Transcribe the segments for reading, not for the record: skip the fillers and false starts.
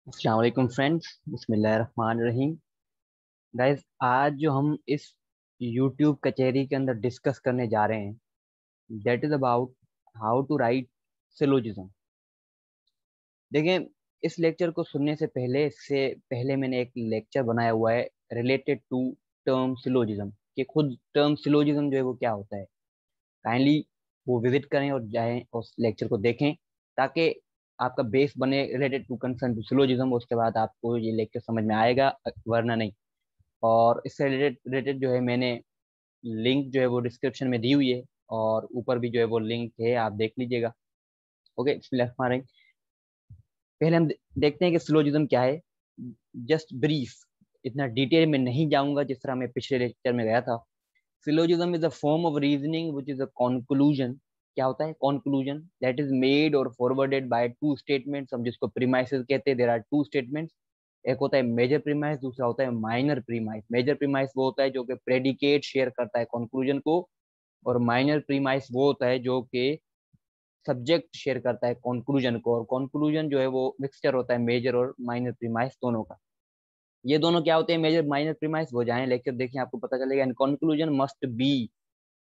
अस्सलाम वालेकुम फ्रेंड्स, बिस्मिल्लाहिर्रहमानिर्रहीम। गाइस, आज जो हम इस यूट्यूब कचहरी के अंदर डिस्कस करने जा रहे हैं, that is about how to write syllogism. देखें, इस लेक्चर को सुनने से पहले इससे पहले मैंने एक लेक्चर बनाया हुआ है रिलेटेड टू टर्म सिलोजिज्म, कि खुद टर्म सिलोजिज्म जो है वो क्या होता है। काइंडली वो विजिट करें और जाएं उस लेक्चर को देखें, ताकि आपका बेस बने related to concern to syllogism. उसके बाद आपको ये लेक्चर समझ में आएगा, वरना नहीं। और इससे रिलेटेड रिलेटेड जो है मैंने लिंक जो है वो डिस्क्रिप्शन में दी हुई है, और ऊपर भी जो है वो लिंक है, आप देख लीजिएगा। ओके, बिस्मिल्लाह। पहले हम देखते हैं कि सिलोजिज्म क्या है। जस्ट ब्रीफ, इतना डिटेल में नहीं जाऊंगा जिस तरह मैं पिछले लेक्चर में गया था। Syllogism is a form of reasoning which is a conclusion. क्या होता है कंक्लूजन? दैट इज मेड और फॉरवर्डेड बाय टू स्टेटमेंट्स, हम जिसको प्रीमाइसेस कहते हैं। There are two statements. एक होता है मेजर प्रीमाइस, दूसरा होता है माइनर प्रीमाइस। मेजर प्रीमाइस वो होता है जो कि प्रेडिकेट शेयर करता है कंक्लूजन को, और माइनर प्रीमाइस वो होता है जो कि सब्जेक्ट शेयर करता है कंक्लूजन को। और कंक्लूजन जो है वो मिक्सचर होता है मेजर और माइनर प्रीमाइस दोनों का। ये दोनों क्या होते हैं? Major minor premise. वो जाएं लेक्चर देखिए, आपको पता चलेगा। And conclusion must be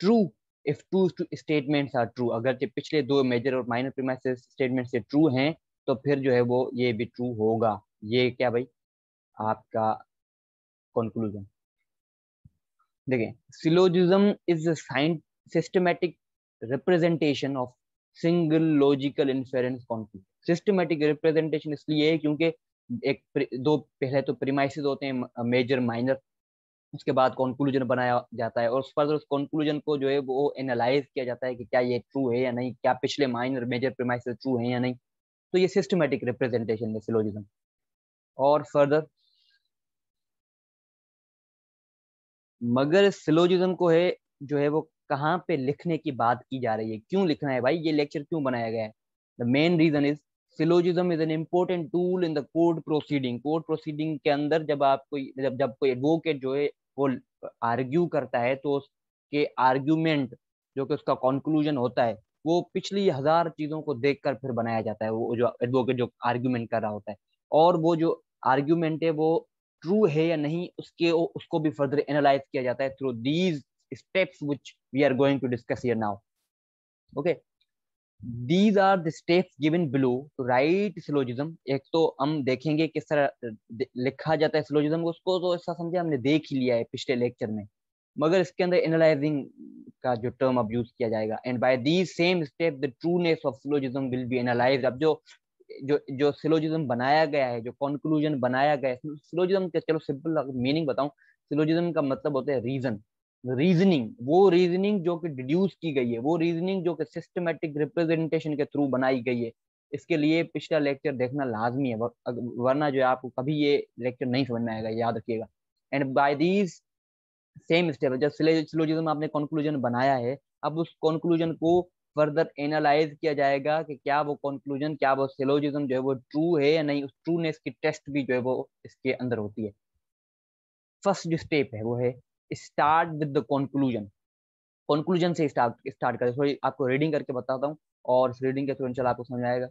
true if two statements are true. अगर जो पिछले दो मेजर और माइनर प्रीमाइस स्टेटमेंट से ट्रू हैं, तो फिर जो है वो ये भी ट्रू होगा। ये क्या भाई? आपका कंक्लूजन। देखें, syllogism is science systematic representation of single logical inference conflict. Systematic representation इसलिए है क्योंकि दो पहले तो प्रीमाइसेस होते हैं मेजर माइनर, उसके बाद कंक्लूजन बनाया जाता है, और फर्दर उस कंक्लूजन को जो है वो एनालाइज किया जाता है कि क्या ये ट्रू है या नहीं, क्या पिछले माइनर मेजर प्रीमाइसेस ट्रू है या नहीं। तो ये सिस्टमैटिक रिप्रेजेंटेशन है सिलोजिज्म। और फर्दर, मगर सिलोजिज्म को है जो है वो कहाँ पे लिखने की बात की जा रही है, क्यों लिखना है भाई, ये लेक्चर क्यों बनाया गया है? The main reason is syllogism is an important tool in the court proceeding. Court proceeding के अंदर जब आप कोई जब कोई एडवोकेट जो है वो आर्ग्यू करता है, तो उसके आर्ग्यूमेंट जो कि उसका कंक्लूजन होता है, वो पिछली हजार चीजों को देखकर फिर बनाया जाता है। वो जो एडवोकेट जो आर्ग्यूमेंट कर रहा होता है, और वो जो आर्ग्यूमेंट है वो ट्रू है या नहीं, उसको भी फर्दर एनालाइज किया जाता है through these steps which we are going to discuss here now. Okay, these are the steps given below to write syllogism. एक तो हम देखेंगे किस तरह लिखा जाता है सिलोजिज्म को, उसको तो ऐसा समझे हमने देख ही लिया है पिछले लेक्चर में, मगर इसके अंदर एनालाइजिंग का जो टर्म अब यूज किया जाएगा। And by these same step the trueness of syllogism will be analysed. अब जो जो जो सिलोजिज्म बनाया गया है, जो कंक्लूजन बनाया गया है सिलोजिज्म के, चलो सिंपल मीनिंग बताऊं। सिलोजिज्म का मतलब होता है रीजन, रीजनिंग। वो रीजनिंग जो कि डिड्यूस की गई है, वो रीजनिंग जो कि सिस्टमेटिक रिप्रेजेंटेशन के थ्रू बनाई गई है। इसके लिए पिछला लेक्चर देखना लाजमी है, वरना जो है आपको कभी ये लेक्चर नहीं समझ में आएगा, याद रखिएगा। And by these same step, जब सिलोजिज्म आपने कंक्लूजन बनाया है, अब उस कंक्लूजन को फर्दर एनालाइज किया जाएगा कि क्या वो कंक्लूजन, क्या वो सिलोजिज्म जो है वो ट्रू है या नहीं। उस ट्रूनेस की टेस्ट भी जो है वो इसके अंदर होती है। फर्स्ट जो स्टेप है वो है start with the conclusion. Conclusion से स्टार्ट स्टार्ट करें। सॉरी, आपको रीडिंग करके बताता हूँ, और इस रीडिंग के थ्रू इंशाल्लाह आपको समझ आएगा।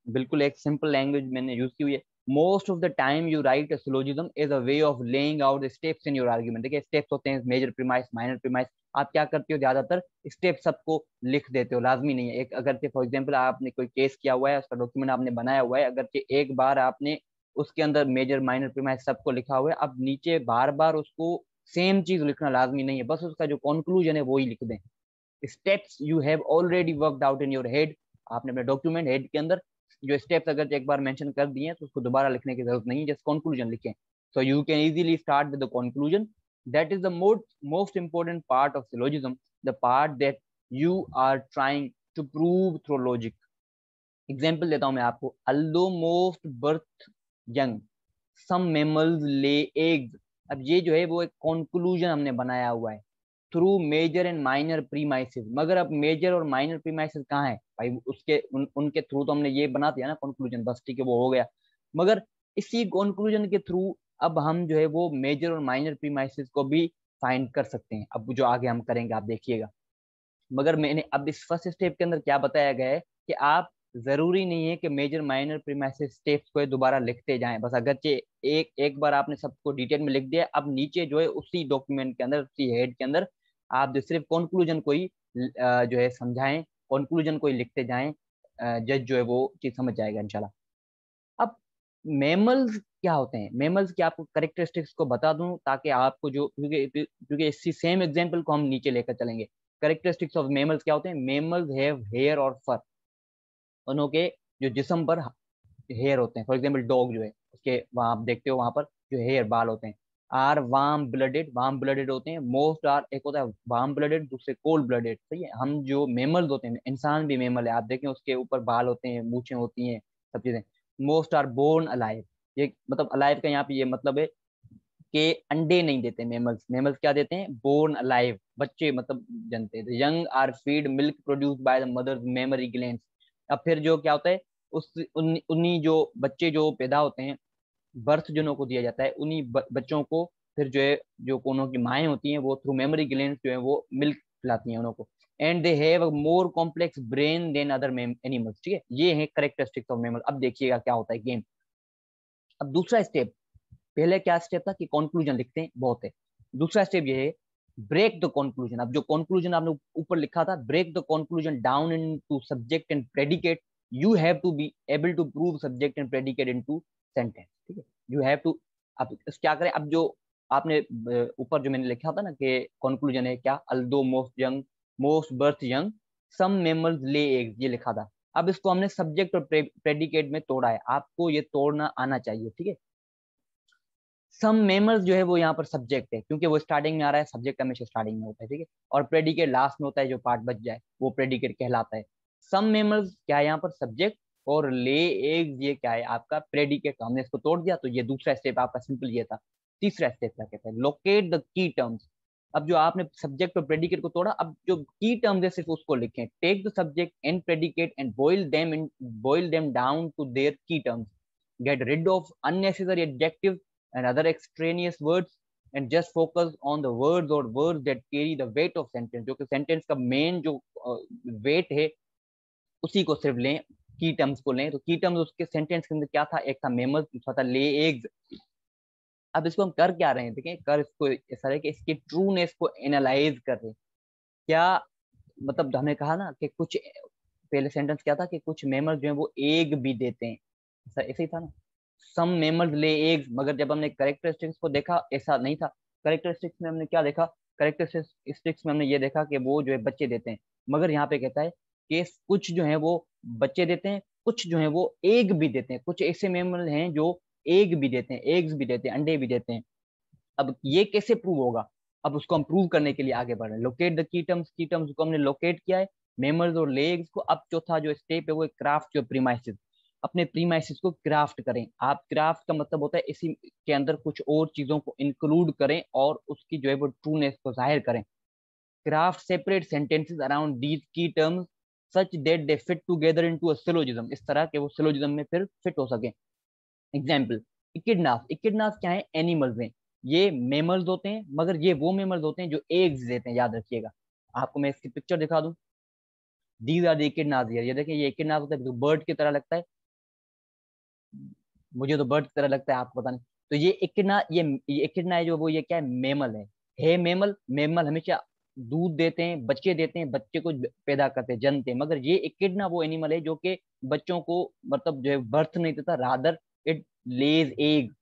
बिल्कुल एक सिंपल लैंग्वेज मैंने यूज की हुई है। Most of the time you right a syllogism is a way of laying out the steps in your argument. देखिए, स्टेप्स होते हैं मेजर प्रीमाइस, माइनर प्रीमाइस। आप क्या करते हो, ज्यादातर स्टेप सबको लिख देते हो, लाजमी नहीं है। एक अगर फॉर एग्जाम्पल आपने कोई केस किया हुआ है, उसका डॉक्यूमेंट आपने बनाया हुआ है, अगर एक बार आपने उसके अंदर मेजर माइनर प्रीमाइस सबको लिखा हुआ है, अब नीचे बार बार उसको सेम चीज लिखना लाजमी नहीं है, बस उसका जो कंक्लूजन है वो ही लिख दें। Steps you have already worked out in your head. आपने अपने डॉक्यूमेंट हेड के अंदर जो स्टेप्स अगर एक बार मेंशन कर दिए हैं, तो उसको दोबारा लिखने की जरूरत नहीं है, जस्ट कंक्लूजन लिखें। So you can easily start with the conclusion. That is the most important part of syllogism, the part that you are trying to prove through logic. Example देता हूं मैं आपको। Although most birth young, some mammals lay eggs. अब ये जो है वो एक कंक्लूजन हमने बनाया हुआ है through major and minor premises. मगर अब मेजर और माइनर प्रीमाइसेस कहाँ है भाई? उनके थ्रू तो हमने ये बना दिया ना कंक्लूजन, बस ठीक है, वो हो गया। मगर इसी कंक्लूजन के थ्रू अब हम जो है वो मेजर और माइनर प्रीमाइसेस को भी फाइंड कर सकते हैं। अब जो आगे हम करेंगे आप देखिएगा। मगर मैंने अब इस फर्स्ट स्टेप के अंदर क्या बताया गया है कि आप जरूरी नहीं है कि मेजर माइनर प्रीमाइसेस स्टेप्स को दोबारा लिखते जाएं, बस अगरचे एक एक बार आपने सबको डिटेल में लिख दिया, अब नीचे जो है उसी डॉक्यूमेंट के अंदर, उसी हेड के अंदर आप जो सिर्फ कंक्लूजन को ही जो है समझाएं, कंक्लूजन को ही लिखते जाएं, जज जो है वो चीज समझ जाएगा इंशाल्लाह। अब मेमल्स क्या होते हैं, मेमल्स की आपको करेक्टरिस्टिक्स को बता दूं ताकि आपको जो, क्योंकि क्योंकि इसी सेम एग्जांपल को हम नीचे लेकर चलेंगे। करेक्टरिस्टिक्स ऑफ मेमल्स क्या होते हैं? मेमल्स हैव हेयर और फर, उन्हों के जो जिस्म पर हेयर होते हैं। फॉर एग्जाम्पल डॉग जो है उसके वहां आप देखते हो वहां पर जो हेयर बाल होते हैं। Are warm blooded, warm blooded होते हैं। मोस्ट आर, एक होता है वार्म ब्लडेड, दूसरे कोल्ड ब्लडेड। सही है, हम जो मेमल्स होते हैं, इंसान भी मेमल है, आप देखें उसके ऊपर बाल होते हैं, मूछें होती हैं, सब चीजें। मोस्ट आर बोर्न अलाइव, ये मतलब अलाइव का यहाँ पे ये मतलब है कि अंडे नहीं देते मेमल्स। मेमल्स क्या देते हैं? बोर्न अलाइव, बच्चे मतलब जनते हैं। Young are feed milk produce by the mother mammary glands. अब फिर जो क्या होता है, उन्हीं जो बच्चे जो पैदा होते हैं, बर्थ जिन्हों को दिया जाता है, उन्हीं बच्चों को फिर जो है, जो कोनो की माएँ होती हैं वो थ्रू मेमोरी ग्लैंड्स जो है वो मिल्क पिलाती हैं उन्हों को। And they have a more complex brain than other animals. ठीक है, ये है करेक्टरिस्टिक्स ऑफ मेमल। अब देखिएगा क्या होता है गेम। अब दूसरा स्टेप, पहले क्या स्टेप था कि कंक्लूजन लिखते हैं, बहुत है। दूसरा स्टेप ये है ब्रेक द कंक्लूजन। अब जो कंक्लूजन आपने ऊपर लिखा था, break the conclusion down into subject and predicate. You have to be able to prove subject and predicate into sentence. ठीक है, यू हैव टू। अब क्या करें, अब जो आपने ऊपर जो मैंने लिखा था ना कि कंक्लूजन है क्या, although most birth young, some mammals lay eggs, ये लिखा था। अब इसको हमने सब्जेक्ट और प्रेडिकेट में तोड़ा है, आपको ये तोड़ना आना चाहिए। ठीक है, सम मेमल्स जो है वो यहाँ पर सब्जेक्ट है, क्योंकि वो स्टार्टिंग में आ रहा है, सब्जेक्ट हमेशा स्टार्टिंग में होता है। ठीक है, और प्रेडिकेट लास्ट में होता है, जो पार्ट बच जाए वो प्रेडिकेट कहलाता है। सम मेमल्स क्या है यहाँ पर? सब्जेक्ट। और ले एग्स ये क्या है? आपका प्रेडिकेट। हमने इसको तोड़ दिया, तो ये दूसरा स्टेप आपका सिंपल ये था। तीसरा स्टेप क्या कहता है? Locate the key terms. अब जो आपने सब्जेक्ट और प्रेडिकेट को तोड़ा, अब जो की टर्म्स है सिर्फ उसको लिखें। Take the subject and predicate and boil them down to their key terms. Get rid of unnecessary adjective and other extraneous words and just focus on the words or words that carry the weight of sentence। जो कि sentence का main जो wait है उसी को सिर्फ लें, की टर्म्स को लें। तो की टर्म्स उसके सेंटेंस के अंदर क्या था? एक था मेमल्स, दूसरा था ले एग्स। अब इसको हम कर क्या रहे हैं? देखें, कर इसको ऐसा है कि इसकी ट्रूनेस को एनालाइज कर रहे हैं। क्या मतलब, हमने कहा ना कि कुछ, पहले सेंटेंस क्या था कि कुछ मेमल्स जो है वो एग भी देते हैं, ऐसा ऐसे ही था ना। सम मेमल्स ले एग्स, मगर जब हमने करेक्टरिस्टिक्स को देखा ऐसा नहीं था। करेक्टरिस्टिक्स में हमने क्या देखा? करेक्टरिस्टिक्स में हमने ये देखा कि वो जो है बच्चे देते हैं, मगर यहाँ पे कहता है कि कुछ जो है वो बच्चे देते हैं, कुछ जो है वो एग भी देते हैं। कुछ ऐसे मेमल हैं जो एग भी देते हैं, एग्स भी देते हैं, अंडे भी देते हैं। अब ये कैसे प्रूव होगा? अब उसको हम प्रूव करने के लिए आगे बढ़ रहे हैं। लोकेट द की टर्म्स को हमने लोकेट किया है, मेमल्स और लेग्स को। अब चौथा जो स्टेप है वो क्राफ्ट जो प्रीमाइसिस। अपने प्रीमाइसिस को क्राफ्ट करें आप। क्राफ्ट का मतलब होता है इसी के अंदर कुछ और चीजों को इंक्लूड करें और उसकी जो है वो ट्रूनेस को जाहिर करें। Craft separate sentences around these key terms such that they fit together into a syllogism, इस तरह के वो सिलोजिज्म में फिर फिट हो सके। एग्जाम्पल, इकिडनास। इकिडनास क्या है? एनिमल्स हैं। ये मेमल्स होते हैं, मगर ये वो मेमल्स होते हैं जो एग्स देते हैं, याद रखिएगा। आपको मैं इसकी पिक्चर दिखा दूं। These are the echidnas here. ये देखिए, ये इकिडनास होता है, बर्ड की तरह लगता है। मुझे तो बर्ड की तरह लगता है, आपको पता नहीं। तो ये इकिडना, ये इकिडना है जो वो, ये क्या है? मेमल है मेमल। मेमल हमेशा दूध देते हैं, बच्चे देते हैं, बच्चे को पैदा करते हैं, जन्मते हैं। मगर ये इकिडना वो एनिमल है जो कि बच्चों को मतलब जो है बर्थ नहीं देता, रादर इट लेज एग।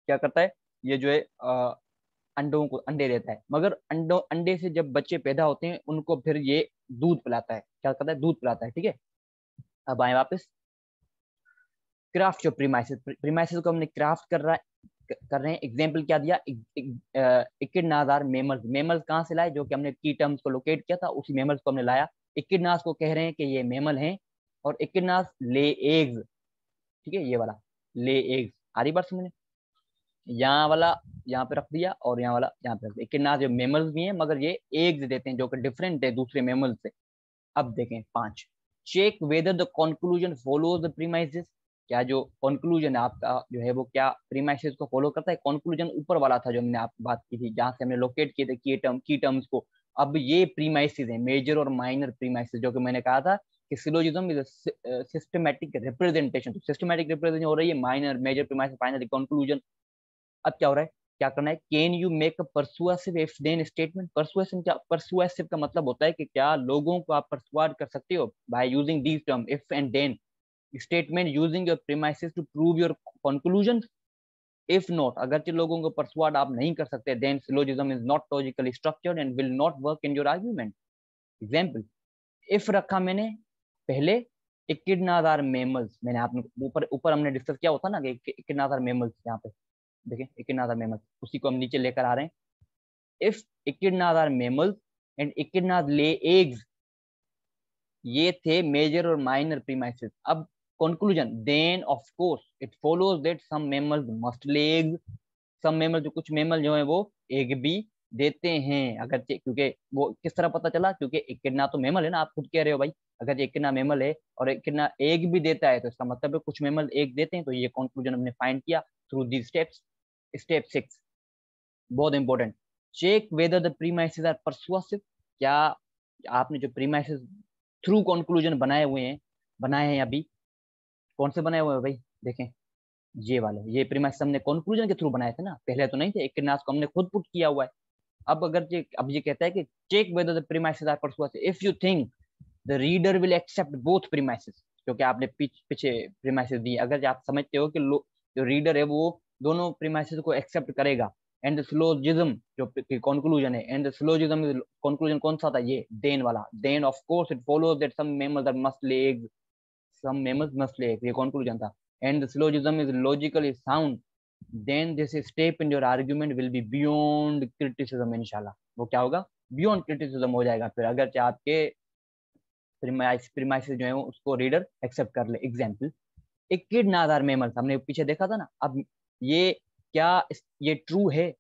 क्या करता है? ये जो है अंडों को अंडे देता है, मगर अंडे से जब बच्चे पैदा होते हैं उनको फिर ये दूध पिलाता है। क्या करता है? दूध पिलाता है। ठीक है, अब आए वापस। क्राफ्ट जो प्रीमाइसिस, प्रीमाइसिस को हमने क्राफ्ट कर रहे हैं। एग्जाम्पल क्या दिया? इकिडनास मेमल्स। मेमल्स कहाँ से लाए? जो कि हमने की टर्म्स को लोकेट किया था, उसी मेमल्स को हमने लाया। इकिडनास को कह रहे हैं कि ये मेमल हैं, और इकिडनास ले एग्स। ठीक है, ये वाला ले एग्स, आधी बार समझे। यहाँ वाला यहाँ पे रख दिया, और यहाँ वाला यहाँ पे रख दिया। किन्ना जो मेमल्स भी हैं, मगर ये एग्स देते हैं, जो कि डिफरेंट है दूसरे मेमल्स से। अब देखें 5, check whether the conclusion follows the premises. क्या जो कंक्लूजन है आपका जो है वो क्या प्रीमाइसेस को फॉलो करता है? कंक्लूजन ऊपर वाला था जो हमने आपकी बात की थी, जहां से हमने लोकेट किए थे की टर्म्स को। अब ये प्रीमाइसेस है, मेजर और माइनर प्रीमाइसेस, जो कि मैंने कहा था कि सिलोजिज्म इज सिस्टमैटिक रिप्रेजेंटेशन। तो सिस्टमैटिक रिप्रेजेंटेशन हो रही है minor, major, premise, final, conclusion. अब क्या हो रहा है, क्या करना है, can you make a persuasive if then statement. Persuasive क्या, परसुएसिव का मतलब होता है कि क्या लोगों को आप परसुआड कर सकते हो by using these term if and then statement using your premises to prove your conclusion. If not, अगरचे लोगों को परसुआड आप नहीं कर सकते, then syllogism is not logically structured and will not work in your argument. Example, if रखा मैंने पहले, इकिडनादार मेमल्स, मैंने आपने ऊपर ऊपर हमने डिस्कस किया होता ना कि इकिडनादार मेमल्स, यहाँ पे देखिए इकिडनादार मेमल्स, उसी को हम नीचे लेकर आ रहे हैं। If echidnas are mammals and echidnas lay eggs, ये थे मेजर और माइनर प्रीमाइसेस। अब conclusion, then of course it follows that some mammals must lay eggs. सब मेमल, जो कुछ मेमल जो है वो एग भी देते हैं। अगर क्योंकि वो किस तरह पता चला, क्योंकि इकिडना तो मेमल है ना, आप खुद कह रहे हो भाई, अगर इकिडना मेमल है और इकिडना एग भी देता है तो इसका मतलब है कुछ मेमल एग देते हैं। तो ये कंक्लूजन हमने फाइंड किया थ्रू दी स्टेप्स। स्टेप 6 बहुत important, check whether the premises are persuasive. क्या आपने जो प्रीमाइसेस थ्रू कंक्लूजन बनाए हैं अभी, कौन से बनाए हुए हैं भाई, देखें ये वाले, ये प्रीमाइस हमने कंक्लूजन के थ्रू बनाए थे ना, पहले तो नहीं थे, एक नास को हमने खुद पुट किया हुआ है। अब अगर अब ये कहता है कि check whether the premises are persuasive if you think the reader will accept both premises. क्योंकि आपने पीछे प्रीमाइसेस दिए, अगर आप समझते हो कि जो रीडर है वो दोनों प्रीमाइसेस को एक्सेप्ट करेगा। एंड द सिलोजिज्म जो कंक्लूजन है, एंड द सिलोजिज्म कंक्लूजन कौन सा था, ये देन वाला, then of course it follows that some mammals are must lay eggs, some mammals must lay eggs, ये conclusion था। And the syllogism is logically sound, then this step in your argument will be beyond criticism इंशाल्लाह। वो क्या होगा, beyond criticism हो जाएगा फिर, अगर चाहे आपके प्रीमाइसेस जो है उसको रीडर एक्सेप्ट कर ले। एग्जाम्पल, एक किड नादार मेमल, हमने पीछे देखा था ना। अब ये क्या ये ट्रू है,